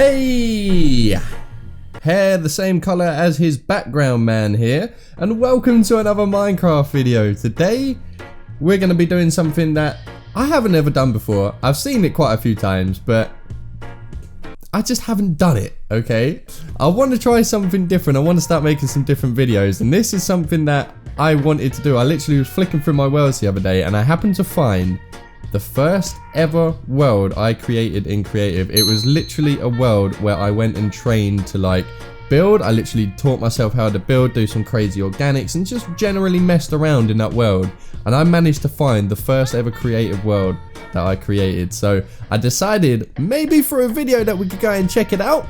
Hey! Hair the same color as his background man here, and welcome to another Minecraft video. Today we're going to be doing something that I haven't ever done before. I've seen it quite a few times, but I just haven't done it, okay? I want to try something different. I want to start making some different videos, and this is something that I wanted to do. I literally was flicking through my worlds the other day, and I happened to find the first ever world I created in Creative. It was literally a world where I went and trained to like build. I literally taught myself how to build, do some crazy organics, and just generally messed around in that world. And I managed to find the first ever creative world that I created. So I decided maybe for a video that we could go and check it out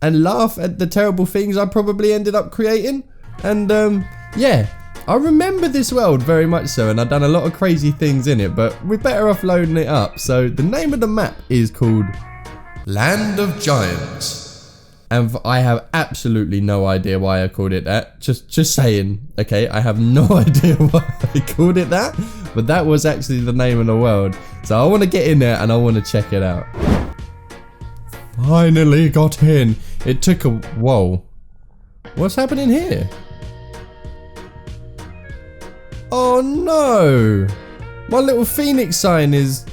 and laugh at the terrible things I probably ended up creating. And yeah, I remember this world very much so, and I've done a lot of crazy things in it, but we're better off loading it up. So the name of the map is called Land of Giants, and I have absolutely no idea why I called it that. Just saying, okay, I have no idea why I called it that, but that was actually the name of the world. So I want to get in there and I want to check it out. Finally got in. It took a... Whoa. What's happening here? Oh no! My little phoenix sign is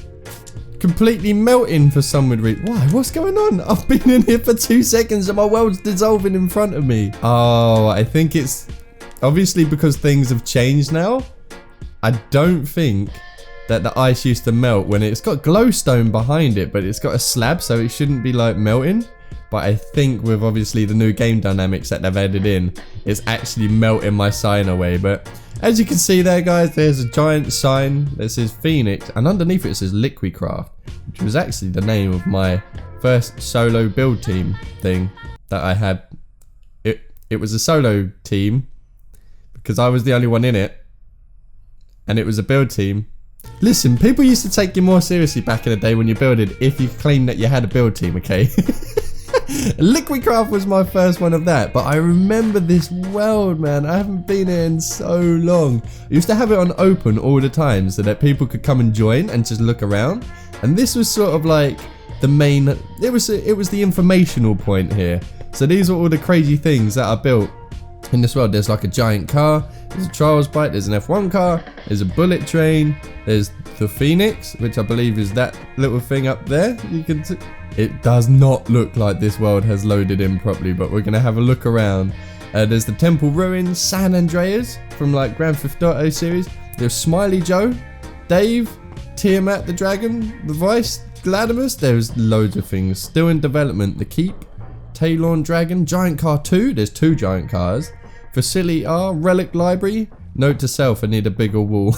completely melting for some reason. Why? What's going on? I've been in here for 2 seconds and my world's dissolving in front of me. Oh, I think it's obviously because things have changed now. I don't think that the ice used to melt when it's got glowstone behind it, but it's got a slab, so it shouldn't be like melting. But I think with obviously the new game dynamics that they've added in, it's actually melting my sign away. But as you can see there, guys, there's a giant sign that says Phoenix, and underneath it says Liquicraft, which was actually the name of my first solo build team thing that I had. It was a solo team because I was the only one in it, and it was a build team. Listen, people used to take you more seriously back in the day when you builded if you claimed that you had a build team, okay? Liquicraft was my first one of that, but I remember this world, man. I haven't been here in so long. I used to have it on open all the time so that people could come and join and just look around. And this was sort of like the main, it was the informational point here. So these are all the crazy things that I built in this world. There's like a giant car, there's a trials bike, there's an F1 car, there's a bullet train, there's the Phoenix, which I believe is that little thing up there. You can see. It does not look like this world has loaded in properly, but we're going to have a look around. There's the Temple Ruins, San Andreas from like Grand Theft Auto series. There's Smiley Joe, Dave, Tiamat the Dragon, the Vice, Gladimus. There's loads of things still in development. The Keep, Taylorn Dragon, Giant Car 2. There's 2 giant cars. Facility R, Relic Library. Note to self, I need a bigger wall.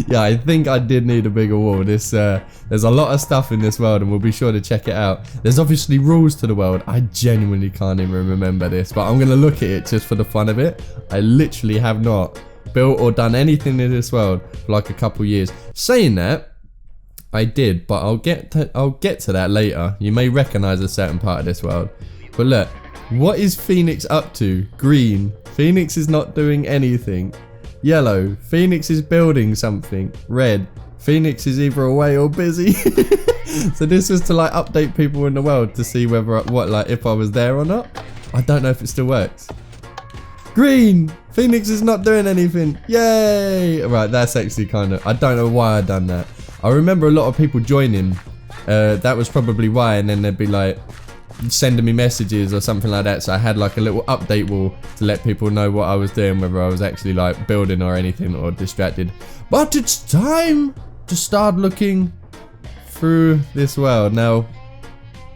Yeah, I think I did need a bigger wall. There's a lot of stuff in this world, and we'll be sure to check it out. There's obviously rules to the world. I genuinely can't even remember this, but I'm going to look at it just for the fun of it. I literally have not built or done anything in this world for like a couple years. Saying that, I did, but I'll get to that later. You may recognize a certain part of this world. But look, what is Phoenix up to? Green, Phoenix is not doing anything. Yellow, Phoenix is building something. Red, Phoenix is either away or busy. So this was to like update people in the world to see whether if I was there or not. I don't know if it still works. Green, Phoenix is not doing anything. Yay! Right, that's actually kind of, I don't know why I done that. I remember a lot of people joining. That was probably why, and then they'd be like sending me messages or something like that, so I had like a little update wall to let people know what I was doing, whether I was actually like building or anything or distracted. But it's time to start looking through this world. Now,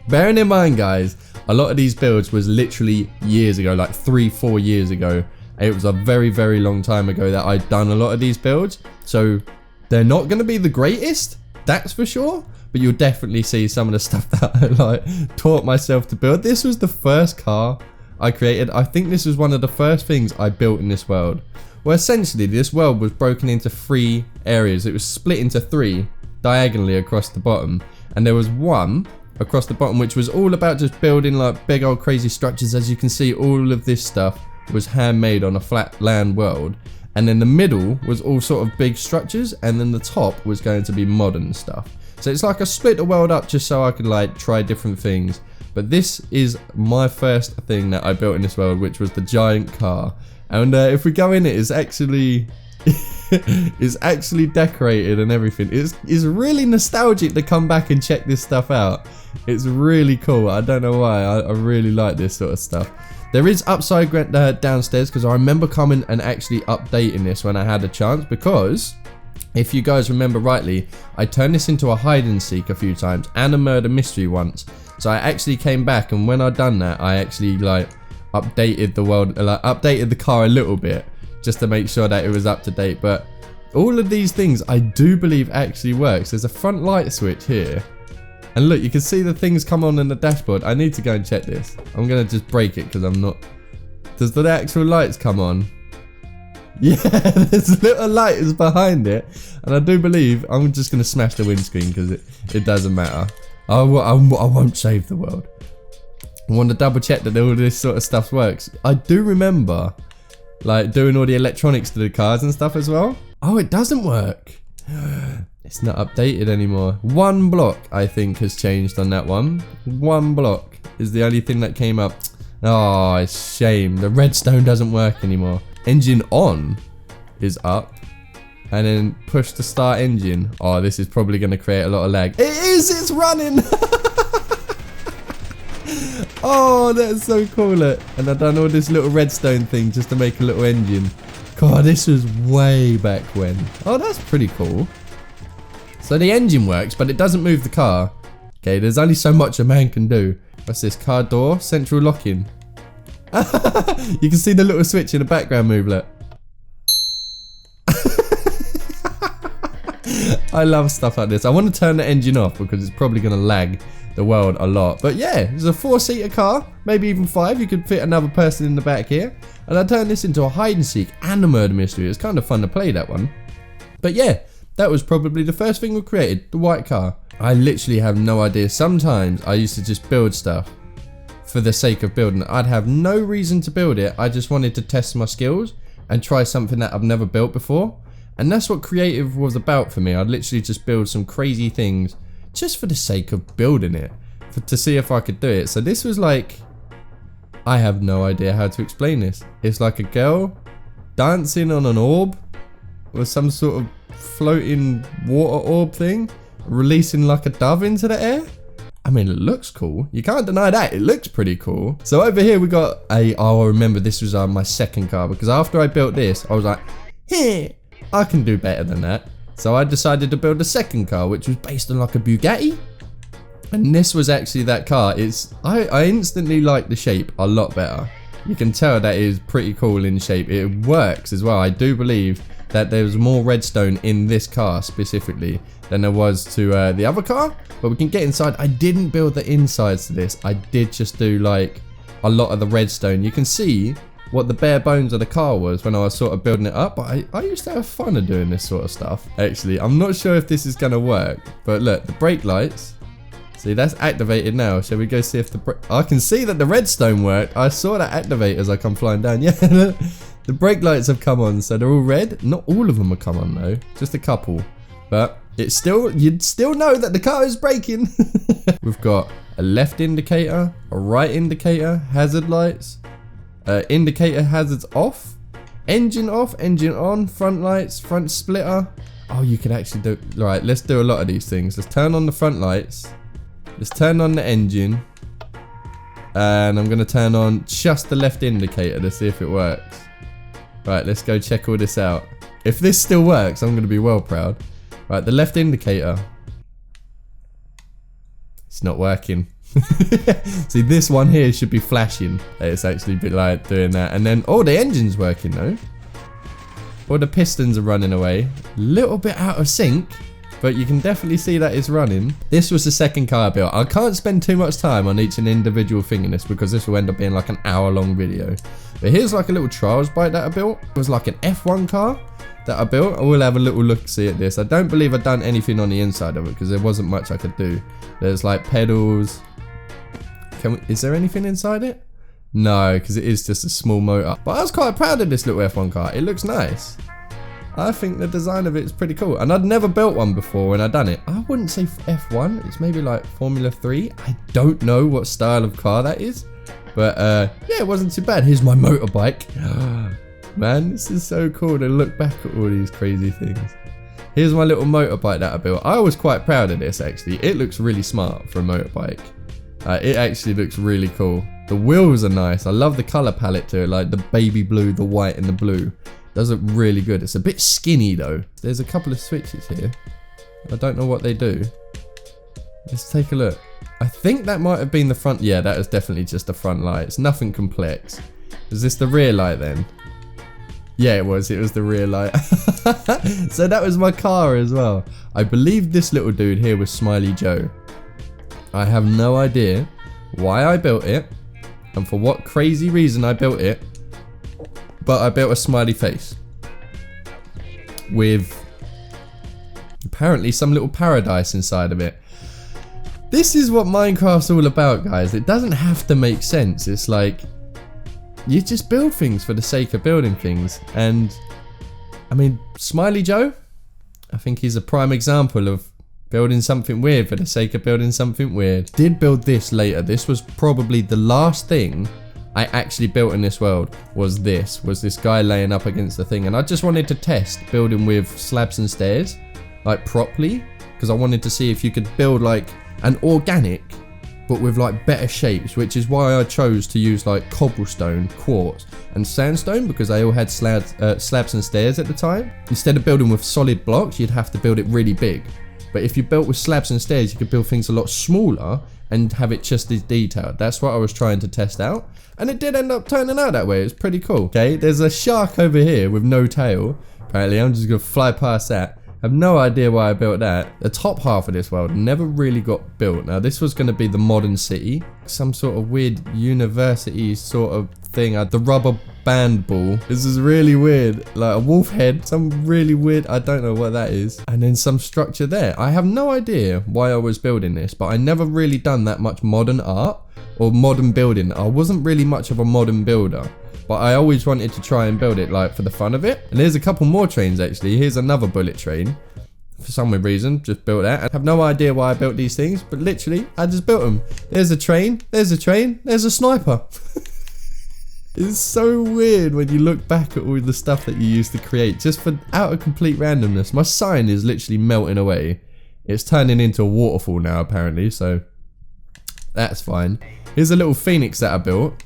bearing in mind, guys, a lot of these builds was literally years ago, like 3-4 years ago. It was a very, very long time ago that I'd done a lot of these builds, so they're not going to be the greatest, that's for sure. But you'll definitely see some of the stuff that I like taught myself to build. This was the first car I created. I think this was one of the first things I built in this world. Well, essentially, this world was broken into 3 areas. It was split into 3 diagonally across the bottom. And there was one across the bottom, which was all about just building like big old crazy structures. As you can see, all of this stuff was handmade on a flat land world. And then the middle was all sort of big structures. And then the top was going to be modern stuff. So it's like I split the world up just so I could like try different things. But this is my first thing that I built in this world, which was the giant car. And if we go in it's actually it's actually decorated and everything. It's really nostalgic to come back and check this stuff out. It's really cool. I don't know why. I really like this sort of stuff. There is upside downstairs because I remember coming and actually updating this when I had a chance, because if you guys remember rightly, I turned this into a hide and seek a few times and a murder mystery once. So I actually came back, and when I'd done that, I actually like updated the world, like updated the car a little bit just to make sure that it was up to date. But all of these things I do believe actually works. There's a front light switch here. And look, you can see the things come on in the dashboard. I need to go and check this. I'm going to just break it because I'm not... Does the actual lights come on? Yeah, there's little lights behind it. And I do believe... I'm just going to smash the windscreen because it doesn't matter. I won't save the world. I want to double check that all this sort of stuff works. I do remember like doing all the electronics to the cars and stuff as well. Oh, it doesn't work. It's not updated anymore. One block, I think, has changed on that one. One block is the only thing that came up. Oh, it's a shame. The redstone doesn't work anymore. Engine on is up. And then push to start engine. Oh, this is probably going to create a lot of lag. It is! It's running! Oh, that's so cool. Look. And I've done all this little redstone thing just to make a little engine. God, this was way back when. Oh, that's pretty cool. So the engine works, but it doesn't move the car. Okay, there's only so much a man can do. What's this? Car door, central locking. You can see the little switch in the background move, look. I love stuff like this. I want to turn the engine off because it's probably going to lag the world a lot. But yeah, it's a 4-seater car, maybe even 5. You could fit another person in the back here. And I turned this into a hide and seek and a murder mystery. It's kind of fun to play that one. But yeah. That was probably the first thing we created, the white car. I literally have no idea. Sometimes I used to just build stuff for the sake of building it. I'd have no reason to build it. I just wanted to test my skills and try something that I've never built before. And that's what creative was about for me. I'd literally just build some crazy things just for the sake of building it, to see if I could do it. So this was like, I have no idea how to explain this. It's like a girl dancing on an orb or some sort of floating water orb thing, releasing like a dove into the air. I mean, it looks cool. You can't deny that. It looks pretty cool. So over here we got a, oh, I remember this was my second car, because after I built this, I was like, hey, I can do better than that. So I decided to build a second car, which was based on like a Bugatti. And this was actually that car. I instantly liked the shape a lot better. You can tell that it is pretty cool in shape. It works as well. I do believe that there was more redstone in this car specifically than there was to the other car, but we can get inside. I didn't build the insides to this. I did just do like a lot of the redstone. You can see what the bare bones of the car was when I was sort of building it up, but I used to have fun of doing this sort of stuff. Actually, I'm not sure if this is gonna work, but look, the brake lights, see, that's activated now. Shall we go see if I can see that the redstone worked. I saw that activate as I come flying down. Yeah. The brake lights have come on, so they're all red. Not all of them have come on though, just a couple. But it's still, you'd still know that the car is braking. We've got a left indicator, a right indicator, hazard lights, indicator hazards off, engine on, front lights, front splitter. Oh, you can actually do, right, let's do a lot of these things. Let's turn on the front lights. Let's turn on the engine. And I'm gonna turn on just the left indicator to see if it works. Right, let's go check all this out. If this still works, I'm going to be well proud. Right, the left indicator. It's not working. See, this one here should be flashing. It's actually a bit like doing that. And then, oh, the engine's working though. All the pistons are running away. Little bit out of sync, but you can definitely see that it's running. This was the second car I built. I can't spend too much time on each individual thing in this because this will end up being like an hour-long video. But here's like a little trials bike that I built. It was like an F1 car that I built. I will have a little look-see at this. I don't believe I've done anything on the inside of it because there wasn't much I could do. There's like pedals. Is there anything inside it? No, because it is just a small motor. But I was quite proud of this little F1 car. It looks nice. I think the design of it is pretty cool. And I'd never built one before when I'd done it. I wouldn't say F1. It's maybe like Formula 3. I don't know what style of car that is. But yeah, it wasn't too bad. Here's my motorbike. Man, this is so cool to look back at all these crazy things. Here's my little motorbike that I built. I was quite proud of this actually. It looks really smart for a motorbike. It actually looks really cool. The wheels are nice. I love the color palette to it, like the baby blue, the white and the blue. Does look really good. It's a bit skinny though. There's a couple of switches here. I don't know what they do. Let's take a look. I think that might have been the front. Yeah, that is definitely just the front light. It's nothing complex. Is this the rear light then? Yeah, it was the rear light. So that was my car as well. I believe this little dude here was Smiley Joe. I have no idea why I built it and for what crazy reason I built it, but I built a smiley face with apparently some little paradise inside of it. This is what Minecraft's all about, guys. It doesn't have to make sense. It's like you just build things for the sake of building things. And I mean, Smiley Joe, I think he's a prime example of building something weird for the sake of building something weird. Did build this later. This was probably the last thing I actually built in this world. Was this guy laying up against the thing. And I just wanted to test building with slabs and stairs, like properly, because I wanted to see if you could build like an organic but with like better shapes, which is why I chose to use like cobblestone, quartz and sandstone, because they all had slabs and stairs at the time. Instead of building with solid blocks, you'd have to build it really big. But if you built with slabs and stairs, you could build things a lot smaller and have it just as detailed. That's what I was trying to test out, and it did end up turning out that way. It was pretty cool. Okay, there's a shark over here with no tail. Apparently I'm just gonna fly past that. I have no idea why I built that. The top half of this world never really got built. Now this was going to be the modern city. Some sort of weird university sort of thing. The rubber band ball. This is really weird. Like a wolf head. Some really weird, I don't know what that is. And then some structure there. I have no idea why I was building this, but I never really done that much modern art or modern building. I wasn't really much of a modern builder, but I always wanted to try and build it like for the fun of it. And there's a couple more trains actually. Here's another bullet train. For some weird reason, just built that. I have no idea why I built these things, but literally, I just built them. There's a train, there's a sniper. It's so weird when you look back at all the stuff that you used to create, just for out of complete randomness. My sign is literally melting away. It's turning into a waterfall now apparently, so that's fine. Here's a little phoenix that I built.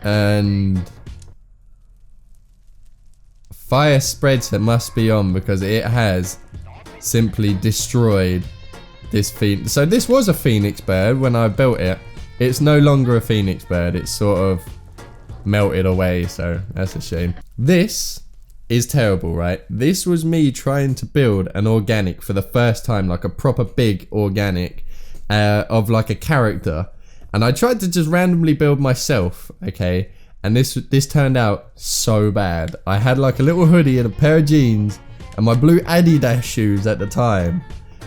And fire spreads must be on because it has simply destroyed this phoenix. So this was a phoenix bird when I built it. It's no longer a phoenix bird. It's sort of melted away, so that's a shame. This is terrible, right? This was me trying to build an organic for the first time, like a proper big organic of like a character. And I tried to just randomly build myself, okay? And this turned out so bad. I had like a little hoodie and a pair of jeans and my blue Adidas shoes at the time.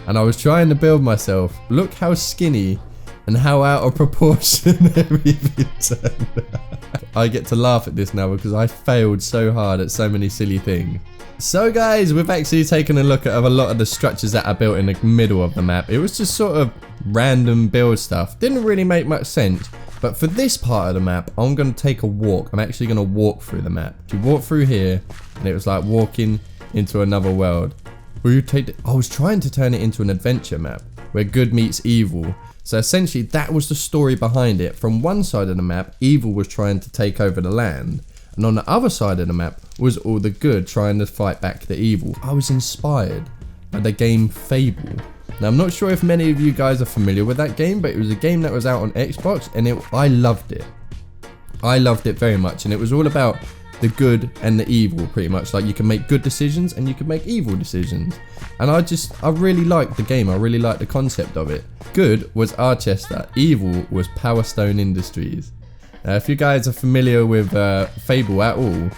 And I was trying to build myself. Look how skinny and how out of proportion everything turned out. I get to laugh at this now because I failed so hard at so many silly things. So guys, we've actually taken a look at a lot of the structures that I built in the middle of the map. It was just sort of random build stuff. Didn't really make much sense. But for this part of the map, I'm going to take a walk. I'm actually going to walk through the map. You walk through here, and it was like walking into another world. I was trying to turn it into an adventure map, where good meets evil. So essentially, that was the story behind it. From one side of the map, evil was trying to take over the land. And on the other side of the map was all the good trying to fight back the evil. I was inspired by the game Fable. Now I'm not sure if many of you guys are familiar with that game, but it was a game that was out on Xbox and I loved it. I loved it very much, and it was all about the good and the evil pretty much. Like you can make good decisions and you can make evil decisions. And I really liked the game. I really liked the concept of it. Good was Archester, evil was Power Stone Industries. If you guys are familiar with Fable at all,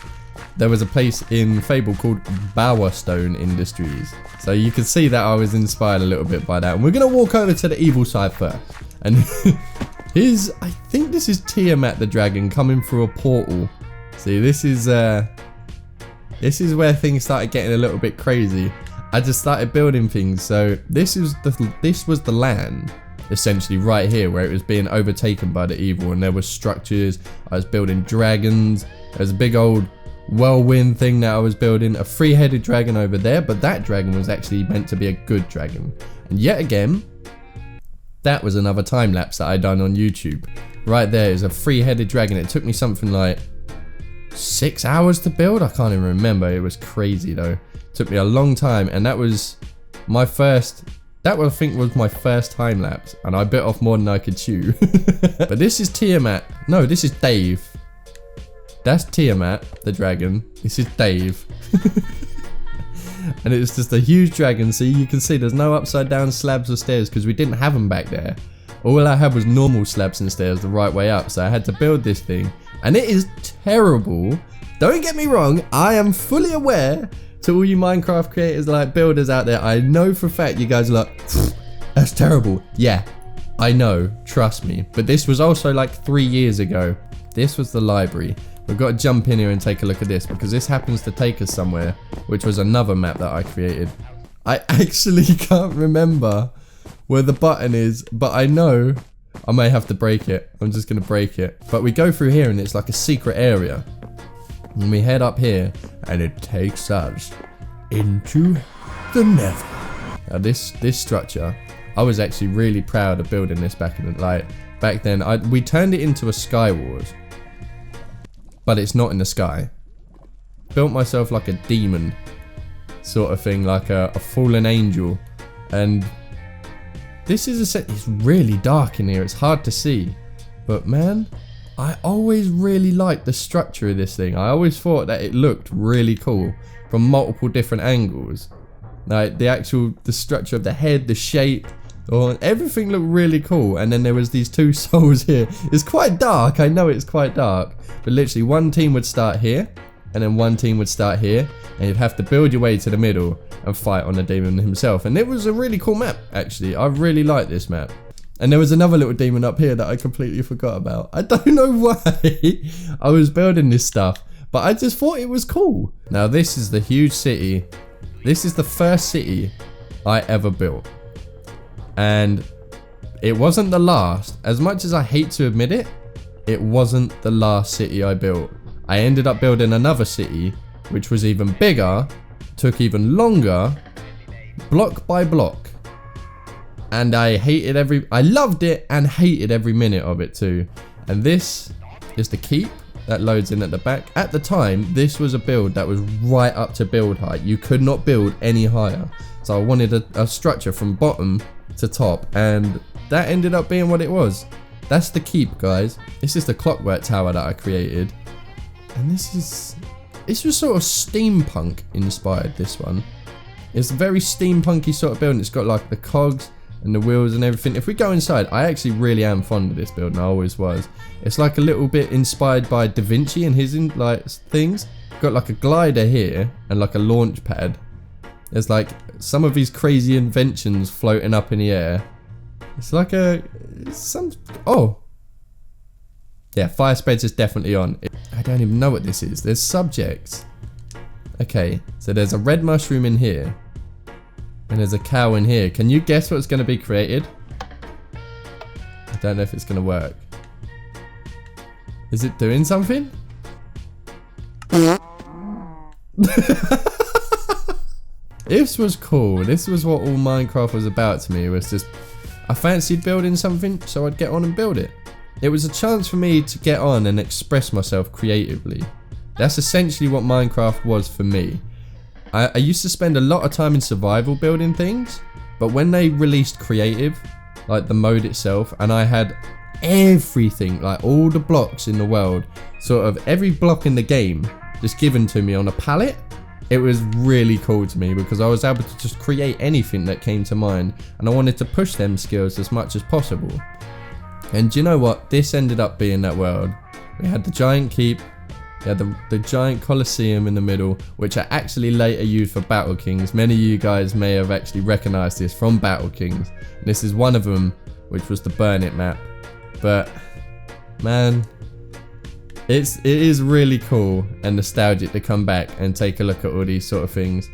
there was a place in Fable called Bowerstone Industries. So you can see that I was inspired a little bit by that. And we're going to walk over to the evil side first. And I think this is Tiamat the dragon coming through a portal. See, this is this is where things started getting a little bit crazy. I just started building things. So this was the land, essentially right here, where it was being overtaken by the evil, and there were structures. I was building dragons. There's a big old whirlwind thing that I was building, a 3-headed dragon over there, but that dragon was actually meant to be a good dragon. And yet again, that was another time lapse that I done on YouTube. Right there is a 3-headed dragon. It took me something like 6 hours to build. I can't even remember. It was crazy though. It took me a long time, and that was my first. That I think was my first time lapse, and I bit off more than I could chew. But this is Tiamat. No, this is Dave. That's Tiamat, the dragon. This is Dave. And it's just a huge dragon. So you can see there's no upside down slabs or stairs because we didn't have them back there. All I had was normal slabs and stairs the right way up. So I had to build this thing. And it is terrible. Don't get me wrong. I am fully aware to all you Minecraft creators, like builders out there. I know for a fact you guys are like, that's terrible. Yeah, I know. Trust me. But this was also like 3 years ago. This was the library. We've got to jump in here and take a look at this because this happens to take us somewhere, which was another map that I created. I actually can't remember where the button is, but I know I may have to break it. I'm just going to break it. But we go through here and it's like a secret area. And we head up here and it takes us into the Nether. Now this structure, I was actually really proud of building this back then. We turned it into a Sky Wars. But it's not in the sky. Built myself like a demon sort of thing, like a fallen angel. And this is a set. It's really dark in here. It's hard to see. But man, I always really liked the structure of this thing. I always thought that it looked really cool from multiple different angles. Like the structure of the head, the shape, everything looked really cool. And then there was these 2 souls here. It's quite dark. I know it's quite dark. But literally one team would start here, and then one team would start here, and you'd have to build your way to the middle and fight on the demon himself. And it was a really cool map, actually. I really liked this map. And there was another little demon up here that I completely forgot about. I don't know why I was building this stuff, but I just thought it was cool. Now this is the huge city. This is the first city I ever built. And it wasn't the last. As much as I hate to admit it, it wasn't the last city I built. I ended up building another city, which was even bigger, took even longer, block by block. And I loved it and hated every minute of it too. And this is the keep that loads in at the back. At the time, this was a build that was right up to build height. You could not build any higher. So I wanted a structure from bottom to top, and that ended up being what it was. That's the keep, guys. This is the clockwork tower that I created. And this was sort of steampunk inspired, this one. It's a very steampunky sort of building. It's got like the cogs and the wheels and everything. If we go inside, I actually really am fond of this build, and I always was. It's like a little bit inspired by Da Vinci and his things. Got like a glider here and like a launch pad. There's like some of these crazy inventions floating up in the air. It's like oh. Yeah, fire spreads is definitely on. I don't even know what this is. There's subjects. Okay, so there's a red mushroom in here. And there's a cow in here. Can you guess what's going to be created? I don't know if it's going to work. Is it doing something? This was cool. This was what all Minecraft was about to me. It was just, I fancied building something, so I'd get on and build it. It was a chance for me to get on and express myself creatively. That's essentially what Minecraft was for me. I used to spend a lot of time in survival building things, but when they released creative, like the mode itself, and I had everything, like all the blocks in the world, sort of every block in the game just given to me on a pallet, it was really cool to me because I was able to just create anything that came to mind, and I wanted to push them skills as much as possible. And do you know what? This ended up being that world. We had the giant keep. We had the giant Colosseum in the middle, which I actually later used for Battle Kings. Many of you guys may have actually recognized this from Battle Kings. And this is one of them, which was the Burn It map. But, man, it is really cool and nostalgic to come back and take a look at all these sort of things.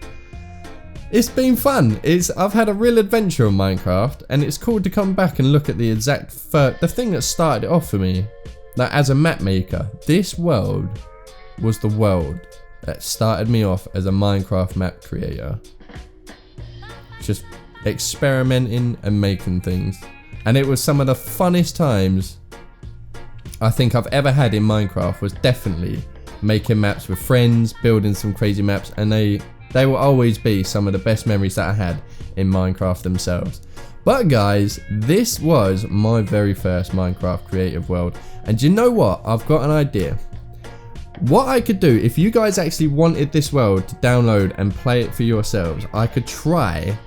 It's been fun. I've had a real adventure on Minecraft, and it's cool to come back and look at the the thing that started it off for me. Like, as a map maker, this world was the world that started me off as a Minecraft map creator. Just experimenting and making things. And it was some of the funnest times I think I've ever had in Minecraft. Was definitely making maps with friends, building some crazy maps, and they will always be some of the best memories that I had in Minecraft themselves. But guys, this was my very first Minecraft creative world. And you know what? I've got an idea. What I could do, if you guys actually wanted this world to download and play it for yourselves, I could try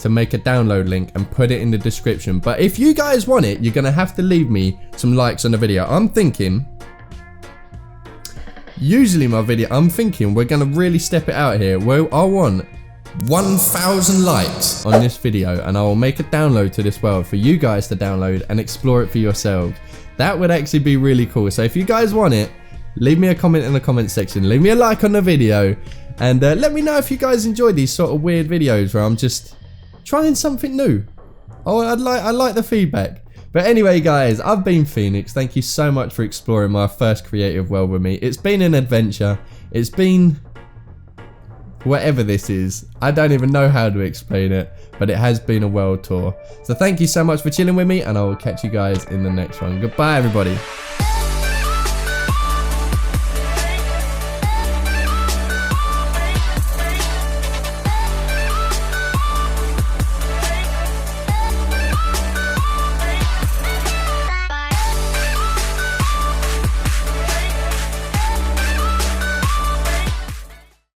to make a download link and put it in the description. But if you guys want it, you're going to have to leave me some likes on the video. I'm thinking we're going to really step it out here. Well, I want 1,000 likes on this video, and I will make a download to this world for you guys to download and explore it for yourselves. That would actually be really cool. So if you guys want it, leave me a comment in the comment section, leave me a like on the video, and let me know if you guys enjoy these sort of weird videos where I'm just trying something new. Oh, I like the feedback. But anyway guys, I've been Phoenix. Thank you so much for exploring my first creative world with me. It's been an adventure. It's been whatever this is. I don't even know how to explain it, but it has been a world tour. So thank you so much for chilling with me, and I will catch you guys in the next one. Goodbye everybody.